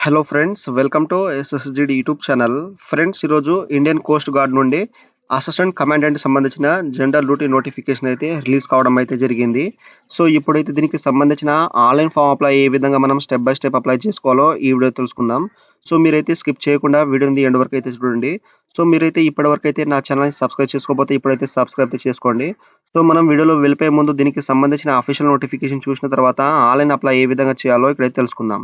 Hello friends, welcome to ఎస్ఎస్జిడి YouTube channel. Friends, ఈరోజు Indian coast guard నుండి assistant commandant సంబంధించిన general duty notification అయితే release కావడం అయితే జరిగింది. సో ఇప్పుడైతే దీనికి సంబంధించిన ఆన్లైన్ ఫామ్ అప్లై ఏ విధంగా మనం స్టెప్ బై స్టెప్ అప్లై చేసుకోవాలో ఈ వీడియో తెలుసుకుందాం. సో మీరైతే స్కిప్ చేయకుండా వీడియోని ఎండ్ వరకు అయితే చూడండి. సో మీరైతే ఇప్పటివరకు అయితే నా ఛానల్ని సబ్స్క్రైబ్ చేసుకోకపోతే ఇప్పుడైతే సబ్స్క్రైబ్ చేసుకోండి. సో మనం వీడియోలో వెళ్ళిపోయే ముందు దీనికి సంబంధించిన అఫీషియల్ నోటిఫికేషన్ చూసిన తర్వాత ఆన్లైన్ అప్లై ఏ విధంగా చేయాలో ఇక్కడైతే తెలుసుకుందాం.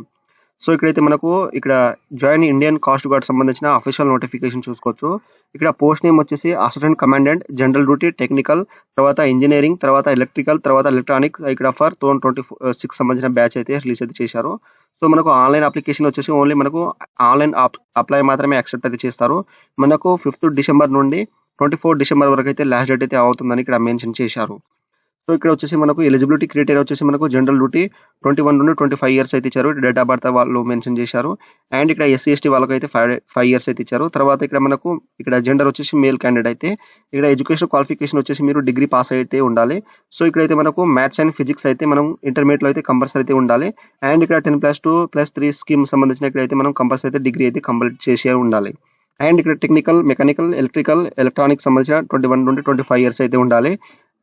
సో ఇక్కడైతే మనకు ఇక్కడ జాయిన్ ఇండియన్ కోస్ట్ గార్డ్ సంబంధించిన అఫీషియల్ నోటిఫికేషన్ చూసుకోవచ్చు. ఇక్కడ పోస్ట్ నేమ్ వచ్చేసి assistant commandant general duty technical, తర్వాత ఇంజనీరింగ్, తర్వాత ఎలక్ట్రికల్, తర్వాత ఎలక్ట్రానిక్స్ ఇక్కడ ఫర్ 2026 సంబంధించిన బ్యాచ్ అయితే రిలీజ్ అయితే చేశారు. సో మనకు ఆన్లైన్ అప్లికేషన్ వచ్చేసి ఓన్లీ మనకు ఆన్లైన్ అప్లై మాత్రమే యాక్సెప్ట్ అయితే చేస్తారు. మనకు 5th డిసెంబర్ నుండి 24 డిసెంబర్ వరకు అయితే లాస్ట్ డేట్ అయితే అవుతుందని ఇక్కడ మెన్షన్ చేశారు. సో ఇక్కడ వచ్చేసి మనకు ఎలిజిబిలిటీ క్రైటీరియా వచ్చేసి మనకు జనరల్ డ్యూటీ 21 నుండి 25 ఇయర్స్ అయితే ఇచ్చారు. డేట్ ఆఫ్ బర్త్ వాళ్ళు మెన్షన్ చేశారు. అండ్ ఇక్కడ ఎస్సీ ఎస్టీ వాళ్ళకైతే 5 ఇయర్స్ అయితే ఇచ్చారు. తర్వాత ఇక్కడ మనకు ఇక్కడ జెండర్ వచ్చేసి మేల్ క్యాండిడేట్ అయితే ఇక్కడ ఎడ్యుకేషన్ క్వాలిఫికేషన్ వచ్చేసి మీరు డిగ్రీ పాస్ అయితే ఉండాలి. సో ఇక్కడైతే మనకు మ్యాథ్స్ అండ్ ఫిజిక్స్ అయితే మనం ఇంటర్మీడియట్లో అయితే కంపల్సరీ అయితే ఉండాలి. అండ్ ఇక్కడ 10+2+3 స్కీమ్ సంబంధించిన ఇక్కడైతే మనం కంపల్సరీ అయితే డిగ్రీ అయితే కంప్లీట్ చేసే ఉండాలి. అండ్ ఇక్కడ టెక్నికల్, మెకానికల్, ఎలక్ట్రికల్, ఎలక్ట్రానిక్స్ సంబంధించిన 21 నుండి 25 ఇయర్స్ అయితే ఉండాలి.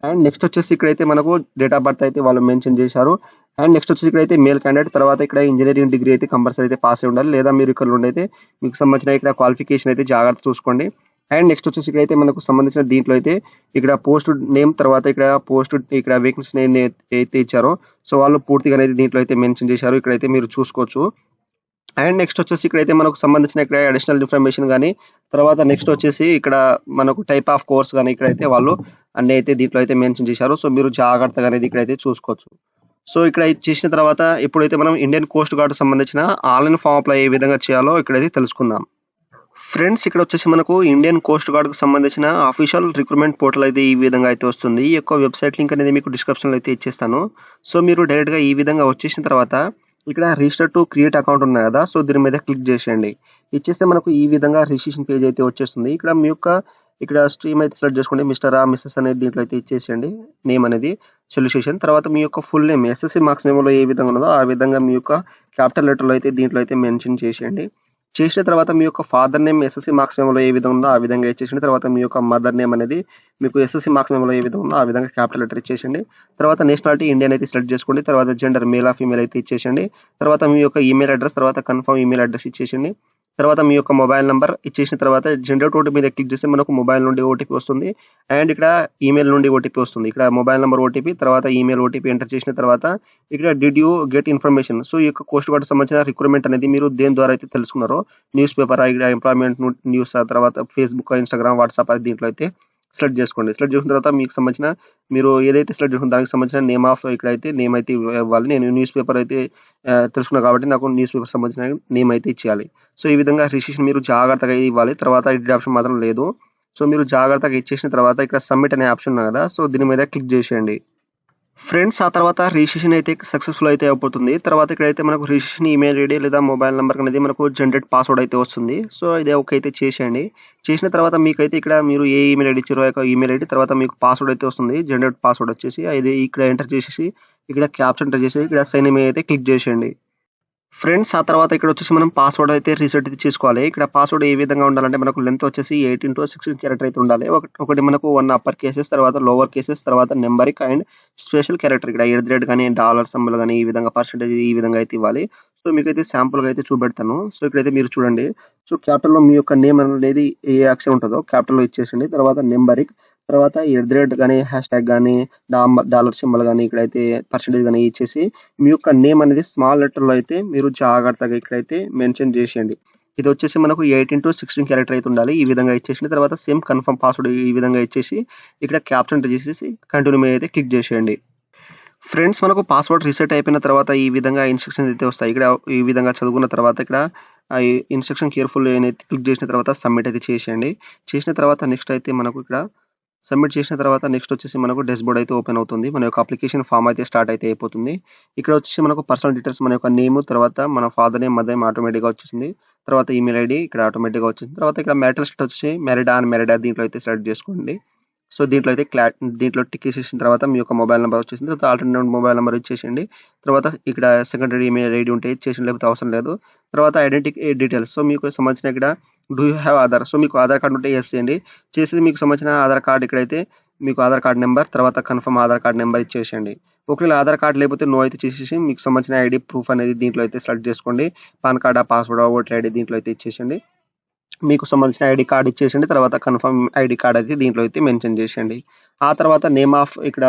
అండ్ నెక్స్ట్ వచ్చేసి ఇక్కడైతే మనకు డేట్ ఆఫ్ బర్త్ అయితే వాళ్ళు మెన్షన్ చేశారు. అండ్ నెక్స్ట్ వచ్చేసి ఇక్కడైతే మేల్ క్యాండిడేట్, తర్వాత ఇక్కడ ఇంజనీరింగ్ డిగ్రీ అయితే కంపల్సరీ అయితే పాస్ అయి ఉండాలి. లేదా మీరు ఇక్కడ నుండి అయితే మీకు సంబంధించిన ఇక్కడ క్వాలిఫికేషన్ అయితే జాగ్రత్త చూసుకోండి. అండ్ నెక్స్ట్ వచ్చేసి ఇక్కడైతే మనకు సంబంధించిన దీంట్లో అయితే ఇక్కడ పోస్ట్ నేమ్, తర్వాత ఇక్కడ పోస్ట్ ఇక్కడ వేకెన్సీ నేమ్ అయితే ఇచ్చారో సో వాళ్ళు పూర్తిగా అనేది దీంట్లో అయితే మెన్షన్ చేశారు. ఇక్కడైతే మీరు చూసుకోవచ్చు. అండ్ నెక్స్ట్ వచ్చేసి ఇక్కడైతే మనకు సంబంధించిన ఇక్కడ అడిషనల్ ఇన్ఫర్మేషన్ కానీ, తర్వాత నెక్స్ట్ వచ్చేసి ఇక్కడ మనకు టైప్ ఆఫ్ కోర్స్ కానీ ఇక్కడైతే వాళ్ళు అన్ని అయితే దీంట్లో అయితే మెన్షన్ చేశారు. సో మీరు జాగ్రత్తగా అనేది ఇక్కడైతే చూసుకోవచ్చు. సో ఇక్కడ ఇది చేసిన తర్వాత ఇప్పుడైతే మనం ఇండియన్ కోస్ట్ గార్డ్ సంబంధించిన ఆన్లైన్ ఫామ్ అప్లై ఏ విధంగా చేయాలో ఇక్కడైతే తెలుసుకుందాం. ఫ్రెండ్స్, ఇక్కడ వచ్చేసి మనకు ఇండియన్ కోస్ట్ గార్డ్కి సంబంధించిన అఫీషియల్ రిక్రూట్మెంట్ పోర్టల్ అయితే ఈ విధంగా అయితే వస్తుంది. ఈ యొక్క వెబ్సైట్ లింక్ అనేది మీకు డిస్క్రిప్షన్లో అయితే ఇచ్చేస్తాను. సో మీరు డైరెక్ట్గా ఈ విధంగా వచ్చేసిన తర్వాత ఇక్కడ రిజిస్టర్ టు క్రియేట్ అకౌంట్ ఉన్నాయి కదా, సో దీని మీద క్లిక్ చేసేయండి. ఇచ్చేస్తే మనకు ఈ విధంగా రిజిస్ట్రేషన్ పేజ్ అయితే వచ్చేస్తుంది. ఇక్కడ మీ యొక్క ఇక్కడ స్ట్రీమ్ అయితే సెలెక్ట్ చేసుకోండి. మిస్టర్ మిస్సెస్ అనేది దీంట్లో అయితే ఇచ్చేసేయండి. నేమ్ అనేది సొల్యూషన్, తర్వాత మీ యొక్క ఫుల్ నేమ్ ఎస్ఎస్సి మార్క్స్ మెమోలో ఏ విధంగా ఉన్నదో ఆ విధంగా మీ యొక్క క్యాపిటల్ లెటర్లో అయితే దీంట్లో అయితే మెన్షన్ చేసేయండి. చేసిన తర్వాత మీ యొక్క ఫాదర్ నేమ్ ఎస్ఎస్సి మార్క్స్ మెమోలో ఏ విధంగా ఉందో ఆ విధంగా ఇచ్చేసింది. తర్వాత మీ యొక్క మదర్ నేమ్ అనేది మీకు ఎస్ఎస్సి మార్క్స్ మెమోలో ఏ విధంగా ఉందో ఆ విధంగా క్యాపిటల్ లెటర్ ఇచ్చేసండి. తర్వాత నేషనాలిటీ ఇండియన్ అయితే సెలెక్ట్ చేసుకోండి. తర్వాత జెండర్ మేల్ ఆఫ్ ఫీమేల్ అయితే ఇచ్చేసండి. తర్వాత మీ యొక్క ఈమెయిల్ అడ్రస్, తర్వాత కన్ఫర్మ్ ఈమెయిల్ అడ్రస్ ఇచ్చేసండి. తర్వాత మీ యొక్క మొబైల్ నెంబర్ ఇచ్చేసిన తర్వాత జనరేట్ ఓటీపీ మీద క్లిక్ చేస్తే మనకు మొబైల్ నుండి ఓటీపీ వస్తుంది. అండ్ ఇక్కడ ఈమెయిల్ నుండి ఓటీపీ వస్తుంది. ఇక్కడ మొబైల్ నెంబర్ ఓటీపీ, తర్వాత ఈమెయిల్ ఓటీపీ ఎంటర్ చేసిన తర్వాత ఇక్కడ did you get information. So ఈ యొక్క కోస్ట్ గార్డ్ సంబంధించిన రిక్రూట్మెంట్ అనేది మీరు దేని ద్వారా అయితే తెలుసుకున్నారో, న్యూస్ పేపర్, ఇక్కడ ఎంప్లాయ్మెంట్ న్యూస్, తర్వాత ఫేస్బుక్, ఇన్స్టాగ్రామ్, వాట్సాప్ అది దీంట్లో అయితే సెలెక్ట్ చేసుకోండి. సెలెక్ట్ చేసిన తర్వాత మీకు సంబంధించిన మీరు ఏదైతే సెలెక్ట్ చేసుకున్న దానికి సంబంధించిన నేమ్ ఆఫ్ ఇక్కడైతే నేమ్ అయితే ఇవ్వాలి. నేను న్యూస్ పేపర్ అయితే తెలుసుకున్నాను కాబట్టి నాకు న్యూస్ పేపర్ సంబంధించిన నేమ్ అయితే ఇచ్చేయాలి. సో ఈ విధంగా రిజిస్ట్రేషన్ మీరు జాగ్రత్తగా ఇవ్వాలి. తర్వాత ఎడిట్ ఆప్షన్ మాత్రం లేదు. సో మీరు జాగ్రత్తగా ఇచ్చేసిన తర్వాత ఇక్కడ సబ్మిట్ అనే ఆప్షన్ ఉంది కదా, సో దీని మీద క్లిక్ చేసేయండి. ఫ్రెండ్స్, ఆ తర్వాత రిజిస్ట్రేషన్ అయితే సక్సెస్ఫుల్ అయితే అయిపోతుంది. తర్వాత ఇక్కడైతే మనకు రిజిస్ట్రేషన్ ఈమెయిల్ ఐడి లేదా మొబైల్ నెంబర్ అనేది మనకు జనరేట్ పాస్వర్డ్ అయితే వస్తుంది. సో ఇది ఓకే అయితే చేసేయండి. చేసిన తర్వాత మీకైతే ఇక్కడ మీరు ఏ ఈమెయిల్ ఐడి ఇచ్చారో ఆ ఈమెయిల్ ఐడి, తర్వాత మీకు పాస్వర్డ్ అయితే వస్తుంది. జనరేట్ పాస్వర్డ్ వచ్చేసి అది ఇక్కడ ఎంటర్ చేసేసి ఇక్కడ క్యాప్చర్ ఎంటర్ చేసి ఇక్కడ సైన్ ఇన్ అయితే క్లిక్ చేసేయండి. ఫ్రెండ్స్, ఆ తర్వాత ఇక్కడ వచ్చేసి మనం పాస్వర్డ్ అయితే రీసెట్ అయితే చేసుకోవాలి. ఇక్కడ పాస్వర్డ్ ఏ విధంగా ఉండాలంటే మనకు లెంత్ వచ్చేసి 18 to 16 క్యారెక్టర్ అయితే ఉండాలి. ఒకటి మనకు 1 అప్పర్ కేసెస్, తర్వాత లోవర్ కేసెస్, తర్వాత నెంబరిక్ అండ్ స్పెషల్ క్యారెక్టర్ ఇక్కడ ఎడ్ కానీ డాలర్ సింబల్ కానీ ఈ విధంగా పర్సెంటేజ్ ఈ విధంగా అయితే ఇవ్వాలి. సో మీకైతే శాంపుల్గా అయితే చూపెడతాను. సో ఇక్కడైతే మీరు చూడండి. సో క్యాపిటల్లో మీ యొక్క నేమ్ అనేది ఏ అక్షరం ఉంటుందో క్యాపిటల్లో ఇచ్చేసండి. తర్వాత నెంబరిక్, తర్వాత ఎడ్ కానీ హ్యాష్ ట్యాగ్ కానీ డాలర్ సింబల్ కానీ ఇక్కడైతే పర్సెంటేజ్ కానీ ఇచ్చేసి మీ యొక్క నేమ్ అనేది స్మాల్ లెటర్లో అయితే మీరు జాగ్రత్తగా ఇక్కడైతే మెన్షన్ చేసేయండి. ఇది వచ్చేసి మనకు 18 to 16 క్యారెక్టర్ అయితే ఉండాలి. ఈ విధంగా ఇచ్చేసిన తర్వాత సేమ్ కన్ఫర్మ్ పాస్వర్డ్ ఈ విధంగా ఇచ్చేసి ఇక్కడ క్యాప్చర్ ఎంటర్ చేసేసి కంటిన్యూ మీద అయితే క్లిక్ చేసేయండి. ఫ్రెండ్స్, మనకు పాస్వర్డ్ రీసెట్ అయిపోయిన తర్వాత ఈ విధంగా ఇన్స్ట్రక్షన్స్ అయితే వస్తాయి. ఇక్కడ ఈ విధంగా చదువుకున్న తర్వాత ఇక్కడ ఇన్స్ట్రక్షన్ కేర్ఫుల్ అయితే క్లిక్ చేసిన తర్వాత సబ్మిట్ అయితే చేసేయండి. చేసిన తర్వాత నెక్స్ట్ అయితే మనకు ఇక్కడ సబ్మిట్ చేసిన తర్వాత నెక్స్ట్ వచ్చేసి మనకు డాష్‌బోర్డ్ అయితే ఓపెన్ అవుతుంది. మన యొక్క అప్లికేషన్ ఫామ్ అయితే స్టార్ట్ అయితే అయిపోతుంది. ఇక్కడ వచ్చేసి మనకు పర్సనల్ డీటెయిల్స్, మన యొక్క నేమ్, తర్వాత మన ఫాదర్ నేమ్, మదర్ నేమ్ ఆటోమేటిక్‌గా వచ్చేసింది. తర్వాత ఈమెయిల్ ఐడి ఇక్కడ ఆటోమేటిక్‌గా వచ్చింది. తర్వాత ఇక్కడ మ్యారిటల్ స్టేటస్ వచ్చేసి మ్యారీడా, అన్‌మ్యారీడా దీంట్లో అయితే సెలెక్ట్ చేసుకోండి. సో దీంట్లో అయితే దీంట్లో టిక్ చేసేసిన తర్వాత మీ యొక్క మొబైల్ నెంబర్ వచ్చేసింది. తర్వాత ఆల్టర్నేట్ మొబైల్ నెంబర్ ఇచ్చేసేయండి. తర్వాత ఇక్కడ సెకండరీ ఈమెయిల్ ఐడి ఉంటే ఇచ్చేసేయండి, లేకపోతే అవసరం లేదు. తర్వాత ఐడెంటిటీ డీటెయిల్స్. సో మీకు సంబంధించిన ఇక్కడ do you have Aadhaar. So మీకు ఆధార్ కార్డ్ ఉంటే ఎస్ చేయండి. చేసి మీకు సంబంధించిన ఆధార్ కార్డ్ ఇక్కడైతే మీకు ఆధార్ కార్డ్ నెంబర్, తర్వాత కన్ఫర్మ్ ఆధార్ కార్డ్ నెంబర్ ఇచ్చేసేయండి. ఒకవేళ ఆధార్ కార్డ్ లేకపోతే నో అయితే చేసేసి మీకు సంబంధించిన ఐడి ప్రూఫ్ అనేది దీంట్లో అయితే సెలెక్ట్ చేసుకోండి. పాన్ కార్డా, పాస్వర్డా, ఓటర్ ఐడి దీంట్లో అయితే ఇచ్చేసేయండి. మీకు సంబంధించిన ఐడి కార్డ్ ఇచ్చేసేయండి. తర్వాత కన్ఫర్మ్ ఐడి కార్డ్ అయితే దీంట్లో అయితే మెన్షన్ చేసేయండి. ఆ తర్వాత నేమ్ ఆఫ్ ఇక్కడ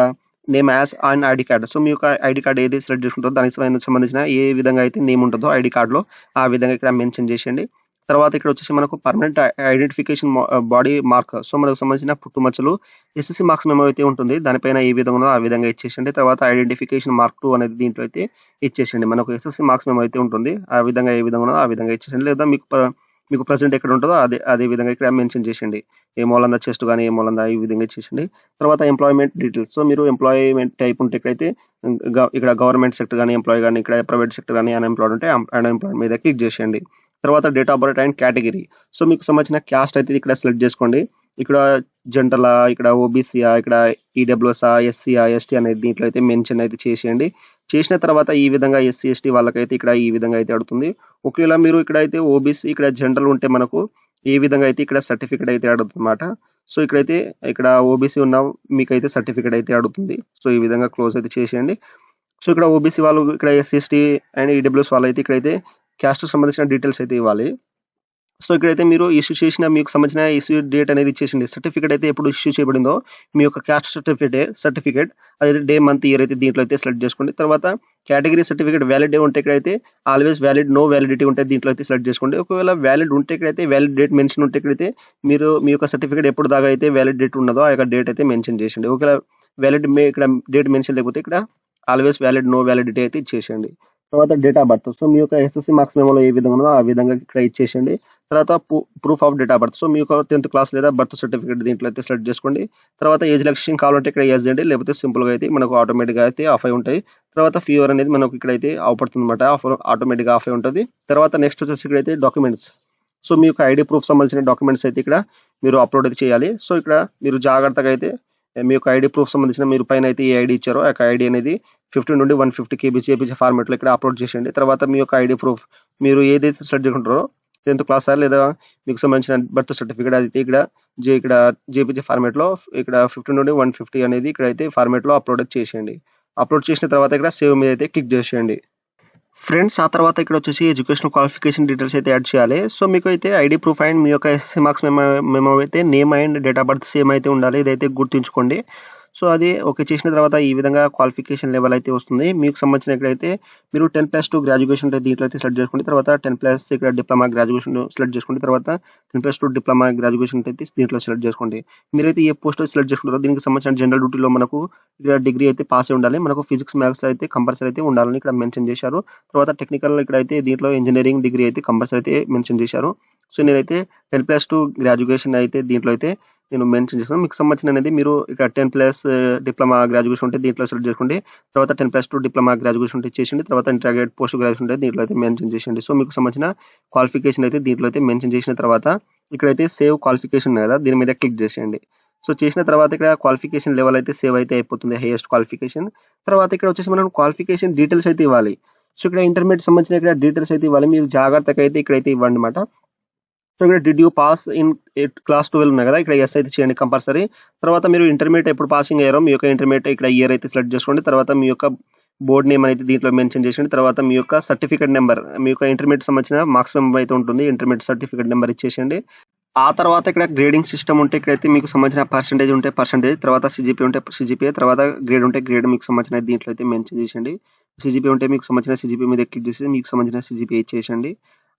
name as and ID card. So మీ యొక్క ఐడి కార్డ్ ఏది సెలెక్ట్ చేసుకుంటారో దానికి సంబంధించిన ఏ విధంగా అయితే నేమ్ ఉంటుందో ఐడి కార్డులో ఆ విధంగా ఇక్కడ మెన్షన్ చేసేయండి. తర్వాత ఇక్కడ వచ్చేసి మనకు permanent identification body mark. So మనకు సంబంధించిన పుట్టుమచ్చలు ఎస్ఎస్సి మార్క్స్ మెమో అయితే ఉంటుంది, దానిపైన ఏ విధంగా ఉందో ఆ విధంగా ఇచ్చేసేయండి. తర్వాత ఐడెంటిఫికేషన్ మార్క్ 2 అనేది దీంట్లో అయితే ఇచ్చేసేయండి. మనకు ఎస్ఎస్సి మార్క్స్ మెమో అయితే ఉంటుంది, ఆ విధంగా ఏ విధంగా ఉందో ఆ విధంగా ఇచ్చేసేయండి. లేదా మీకు ప్రెజెంట్ ఎక్కడ ఉంటుందో అదే విధంగా ఇక్కడ మెన్షన్ చేసేయండి. ఏ మూలందా చెస్ట్ కానీ ఏ మూలందా ఈ విధంగా ఇచ్చేసేయండి. తర్వాత ఎంప్లాయ్మెంట్ డీటెయిల్స్. సో మీరు ఎంప్లాయ్మెంట్ టైప్ ఉంటే ఇక్కడైతే ఇక్కడ గవర్నమెంట్ సెక్టర్ కానీ ఎంప్లాయీ కానీ ఇక్కడ ప్రైవేట్ సెక్టర్ కానీ అన్ఎంప్లాయిడ్ ఉంటే అన్ఎంప్లాయిడ్ మీద క్లిక్ చేసేయండి. తర్వాత date of birth and category. So మీకు సంబంధించిన క్యాస్ట్ అయితే ఇక్కడ సెలెక్ట్ చేసుకోండి. ఇక్కడ జనరలా, ఇక్కడ ఓబీసీయా, ఇక్కడ ఈడబ్ల్యూఎస్ఆ, ఎస్సీఆ, ఎస్టీ అనేది దీంట్లో అయితే మెన్షన్ అయితే చేసేయండి. చేసిన తర్వాత ఈ విధంగా ఎస్సీ ఎస్టీ వాళ్ళకైతే ఇక్కడ ఈ విధంగా అయితే అడుగుతుంది. ఒకవేళ మీరు ఇక్కడైతే ఓబీసీ ఇక్కడ జనరల్ ఉంటే మనకు ఏ విధంగా అయితే ఇక్కడ సర్టిఫికేట్ అయితే అడుగుతుంది అన్నమాట. సో ఇక్కడైతే ఇక్కడ ఓబీసీ ఉన్న మీకైతే సర్టిఫికేట్ అయితే అడుగుతుంది. సో ఈ విధంగా క్లోజ్ అయితే చేసేయండి. సో ఇక్కడ ఓబీసీ వాళ్ళు ఇక్కడ ఎస్సీ ఎస్టీ అండ్ ఈడబ్ల్యూఎస్ వాళ్ళు అయితే ఇక్కడైతే క్యాస్ట్ సంబంధించిన డీటెయిల్స్ అయితే ఇవ్వాలి. సో ఇక్కడైతే మీరు ఇష్యూ చేసిన మీకు సంబంధించిన ఇష్యూ డేట్ అనేది ఇచ్చేసింది. సర్టిఫికేట్ అయితే ఎప్పుడు ఇష్యూ చేయబడిందో మీ యొక్క క్యాస్ట్ సర్టిఫికేట్ అదైతే డే మంత్ ఇయర్ అయితే దీంట్లో అయితే సెలెక్ట్ చేసుకోండి. తర్వాత కేటగిరీ సర్టిఫికేట్ వ్యాలిడ్ ఉంటే ఇక్కడైతే ఆల్వేస్ వ్యాలిడ్, నో వ్యాలిడిటీ ఉంటే దీంట్లో అయితే సెలెక్ట్ చేసుకోండి. ఒకవేళ వ్యాలిడ్ ఉంటే ఇక్కడైతే వ్యాలిడ్ డేట్ మెన్షన్ ఉంటే ఇక్కడైతే మీరు మీ యొక్క సర్టిఫికేట్ ఎప్పుడు దాకా అయితే వ్యాలిడ్ డేట్ ఉన్నదో ఆ యొక్క డేట్ అయితే మెన్షన్ చేయండి. ఒకవేళ వ్యాలిడ్ ఇక్కడ డేట్ మెన్షన్ లేకపోతే ఇక్కడ ఆల్వేస్ వ్యాలిడ్, నో వ్యాలిడిటీ అయితే ఇచ్చేసేయండి. తర్వాత డేట్ ఆఫ్ బర్త్. సో మీ యొక్క ఎస్ఎస్సి మార్క్స్ మెమోలో ఏ విధంగా ఉన్నదో ఆ విధంగా ఇక్కడ ఇచ్చేసేయండి. తర్వాత proof of date of birth. So మీ యొక్క 10th క్లాస్ లేదా బర్త్ సర్టిఫికేట్ దీంట్లో అయితే సెలెక్ట్ చేసుకోండి. తర్వాత ఏజ్ రిలాక్సేషన్ కావాలంటే ఇక్కడ ఎస్ చేయండి, లేకపోతే సింపుల్గా అయితే మనకు ఆటోమేటిక్గా అయితే ఆఫ్ అయి ఉంటాయి. తర్వాత ఫీవర్ అనేది మనకు ఇక్కడైతే అవుపడుతుంది అనమాట, ఆటోమేటిక్గా ఆఫ్ అయి ఉంటుంది. తర్వాత నెక్స్ట్ వచ్చేసి ఇక్కడైతే డాక్యుమెంట్స్. సో మీ యొక్క ఐడి ప్రూఫ్ సంబంధించిన డాక్యుమెంట్స్ అయితే ఇక్కడ మీరు అప్లోడ్ అయితే చేయాలి. సో ఇక్కడ మీరు జాగ్రత్తగా అయితే మీ యొక్క ఐడి ప్రూఫ్ సంబంధించిన మీరు పైన అయితే ఏ ఐడి ఇచ్చారో ఆ యొక్క ఐడి అనేది 50 నుండి 150 KB జేపీజీ ఫార్మాట్లో ఇక్కడ అప్లోడ్ చేసేయండి. తర్వాత మీ యొక్క ఐడి ప్రూఫ్ మీరు ఏదైతే సెలెక్ట్ చేసుకుంటారో 10th క్లాస్ లేదా మీకు సంబంధించిన బర్త్ సర్టిఫికేట్ అయితే ఇక్కడ జేపీజీ ఫార్మాట్లో ఇక్కడ 50 నుండి 150 అనేది ఇక్కడైతే ఫార్మాట్లో అప్లోడ్ చేసేయండి. అప్లోడ్ చేసిన తర్వాత ఇక్కడ సేవ్ మీద అయితే క్లిక్ చేసేయండి. ఫ్రెండ్స్ ఆ తర్వాత ఇక్కడ వచ్చేసి ఎడ్యుకేషన్ క్వాలిఫికేషన్ డీటెయిల్స్ అయితే యాడ్ చేయాలి. సో మీకు అయితే ఐడి ప్రూఫ్ అండ్ మీ యొక్క ఎస్ఎస్సి మార్క్స్ మెమో అయితే name and date of birth same అయితే ఉండాలి, ఇదైతే గుర్తుంచుకోండి. సో అది ఓకే చేసిన తర్వాత ఈ విధంగా క్వాలిఫికేషన్ లెవెల్ అయితే వస్తుంది. మీకు సంబంధించిన ఇక్కడైతే మీరు 10+2 గ్రాడ్యుయేషన్ అయితే దీంట్లో అయితే సెలెక్ట్ చేసుకోండి. తర్వాత 10+ ఇక్కడ డిప్లొమా గ్రాడ్యుయేషన్ సెలెక్ట్ చేసుకోండి. తర్వాత 10+2 డిప్లొమా గ్రాడ్యుయేషన్ అయితే దీంట్లో సెలెక్ట్ చేసుకోండి. మీరైతే ఏ పోస్ట్ సెలెక్ట్ చేసుకుంటారో దీనికి సంబంధించిన జనరల్ డ్యూటీలో మనకు ఇక్కడ డిగ్రీ అయితే పాస్ అయి ఉండాలి. మనకు ఫిజిక్స్ మ్యాథ్స్ అయితే కంపల్సరీ అయితే ఉండాలని ఇక్కడ మెన్షన్ చేశారు. తర్వాత టెక్నికల్ ఇక్కడైతే దీంట్లో ఇంజనీరింగ్ డిగ్రీ అయితే కంపల్సరీ అయితే మెన్షన్ చేశారు. సో నేనైతే 10+2 గ్రాడ్యుయేషన్ అయితే దీంట్లో అయితే నేను మెన్షన్ చేస్తాను. మీకు సంబంధించిన అనేది మీరు ఇక్కడ 10+ డిప్లొమా గ్రాడ్యుయేషన్ ఉంటే దీంట్లో సెలెక్ట్ చేసుకోండి. తర్వాత 10+2 డిప్లొమా గ్రాడ్యుయేషన్ ఉంటే చేసిండి. తర్వాత ఇంటర్గ్రేట్ పోస్ట్ గ్రాడ్యుయేషన్ ఉంటే దీంట్లో అయితే మెన్షన్ చేసేయండి. సో మీకు సంబంధించిన క్వాలిఫికేషన్ అయితే దీంట్లో అయితే మెన్షన్ చేసిన తర్వాత ఇక్కడైతే సేవ్ క్వాలిఫికేషన్ ఉంది కదా, దీని మీద క్లిక్ చేసేయండి. సో చేసిన తర్వాత ఇక్కడ క్వాలిఫికేషన్ లెవెల్ అయితే సేవ్ అయితే అయిపోతుంది, హైయెస్ట్ క్వాలిఫికేషన్. తర్వాత ఇక్కడ వచ్చేసి మనం క్వాలిఫికేషన్ డీటెయిల్స్ అయితే ఇవ్వాలి. సో ఇక్కడ ఇంటర్మీడియట్ సంబంధించిన ఇక్కడ డీటెయిల్స్ అయితే ఇవ్వాలి. మీరు జాగ్రత్తగా అయితే ఇక్కడైతే ఇవ్వండి అనమాట. సో ఇక్కడ did you pass in class 12 ఉన్నాయి కదా, ఇక్కడ ఎస్ అయితే చేయండి కంపల్సరీ. తర్వాత మీరు ఇంటర్మీడియట్ ఎప్పుడు పాసింగ్ అయ్యారో మీ యొక్క ఇంటర్మీడియట్ ఇక్కడ ఇయర్ అయితే సెలెక్ట్ చేసుకోండి. తర్వాత మీ యొక్క బోర్డ్ నేమ్ అయితే దీంట్లో మెన్షన్ చేయండి. తర్వాత మీ యొక్క సర్టిఫికేట్ నెంబర్, మీ యొక్క ఇంటర్మీడియట్ సంబంధించిన మార్క్స్ మెమో అయితే ఉంటుంది, ఇంటర్మీడియట్ సర్టిఫికేట్ నెంబర్ ఇచ్చేసేయండి. ఆ తర్వాత ఇక్కడ గ్రేడింగ్ సిస్టమ్ ఉంటే ఇక్కడైతే మీకు సంబంధించిన పర్సెంటేజ్ ఉంటే పర్సెంటేజ్, తర్వాత సిజిపి ఉంటే సిజిపిఏ, తర్వాత గ్రేడ్ ఉంటే గ్రేడ్ మీకు సంబంధించిన దీంట్లో అయితే మెన్షన్ చేసేయండి. సిజిపి ఉంటే మీకు సంబంధించిన సిజిపి మీద క్లిక్ చేసి మీకు సంబంధించిన సిజిపి ఇచ్చేసేయండి.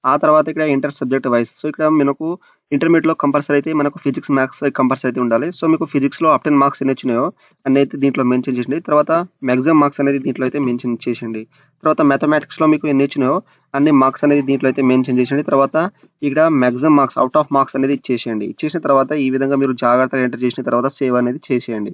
ఆ తర్వాత ఇక్కడ ఇంటర్ సబ్జెక్ట్ వైస్. సో ఇక్కడ మనకు ఇంటర్మీడియట్లో కంపల్సరీ అయితే మనకు ఫిజిక్స్ మ్యాథ్స్ కంపల్సరీ అయితే ఉండాలి. సో మీకు ఫిజిక్స్లో అప్ 10 మార్క్స్ ఎన్ని వచ్చినాయో అన్ని అయితే దీంట్లో మెన్షన్ చేయండి. తర్వాత మ్యాక్సిమం మార్క్స్ అనేది దీంట్లో అయితే మెన్షన్ చేసేయండి. తర్వాత మ్యాథమెటిక్స్లో మీకు ఎన్ని వచ్చినాయో అన్ని మార్క్స్ అనేది దీంట్లో అయితే మెన్షన్ చేసేయండి. తర్వాత ఇక్కడ maximum marks, out of marks అనేది ఇచ్చేసేయండి. ఇచ్చేసిన తర్వాత ఈ విధంగా మీరు జాగ్రత్తగా ఎంటర్ చేసిన తర్వాత సేవ్ అనేది చేసేయండి.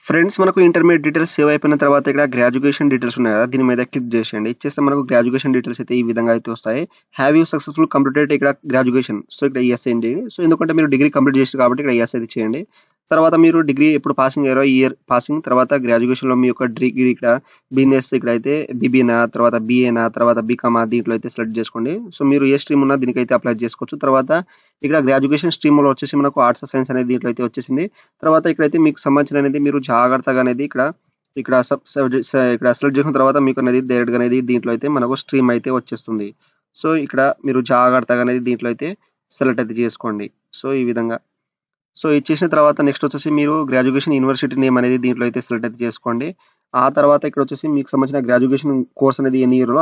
ఫ్రెండ్స్ మనకు ఇంటర్మీడియట్ డీటెయిల్స్ సేవ్ అయిపోయిన తర్వాత ఇక్కడ గ్రాడ్యుయేషన్ డీటెయిల్స్ ఉన్నాయి కదా, దీని మీద క్లిక్ చేసేయండి. ఇచ్చేస్తే మనకు గ్రాడ్యుయేషన్ డీటెయిల్స్ అయితే ఈ విధంగా అయితే వస్తాయి. హ్యావ్ యూ సక్సెస్ఫుల్ కంప్లీటెడ్ ఇక్కడ గ్రాడ్యుయేషన్. సో ఇక్కడ ఎస్ అండి. సో ఎందుకంటే మీరు డిగ్రీ కంప్లీట్ చేసారు కాబట్టి ఇక్కడ ఎస్ అయితే చేయండి. తర్వాత మీరు డిగ్రీ ఎప్పుడు పాసింగ్ అయ్యారో ఈ ఇయర్ పాసింగ్, తర్వాత గ్రాడ్యుయేషన్‌లో మీ యొక్క డిగ్రీ ఇక్కడ బిజినెస్ ఇక్కడైతే బీబీఏనా, తర్వాత బీఏనా, తర్వాత బీకామా దీంట్లో అయితే సెలెక్ట్ చేసుకోండి. సో మీరు ఏ స్ట్రీమ్ ఉన్నా దీనికైతే అప్లై చేసుకోవచ్చు. తర్వాత ఇక్కడ గ్రాడ్యుయేషన్ స్ట్రీమ్‌లో వచ్చేసి మనకు ఆర్ట్స్, సైన్స్ అనేది దీంట్లో అయితే వచ్చేసింది. తర్వాత ఇక్కడైతే మీకు సంబంధించిన అనేది మీరు జాగ్రత్తగా అనేది ఇక్కడ ఇక్కడ సెలెక్ట్ చేసిన తర్వాత మీకు అనేది డైరెక్ట్‌గా అనేది దీంట్లో అయితే మనకు స్ట్రీమ్ అయితే వచ్చేస్తుంది. సో ఇక్కడ మీరు జాగ్రత్తగా అనేది దీంట్లో అయితే సెలెక్ట్ అయితే చేసుకోండి. సో ఈ విధంగా. సో ఇది చేసిన తర్వాత నెక్స్ట్ వచ్చేసి మీరు గ్రాడ్యుయేషన్ యూనివర్సిటీ నేమ్ అనేది దీంట్లో అయితే సెలెక్ట్ అయితే చేసుకోండి. ఆ తర్వాత ఇక్కడ వచ్చేసి మీకు సంబంధించిన గ్రాడ్యుయేషన్ కోర్స్ అనేది ఎన్ని ఇయర్‌లో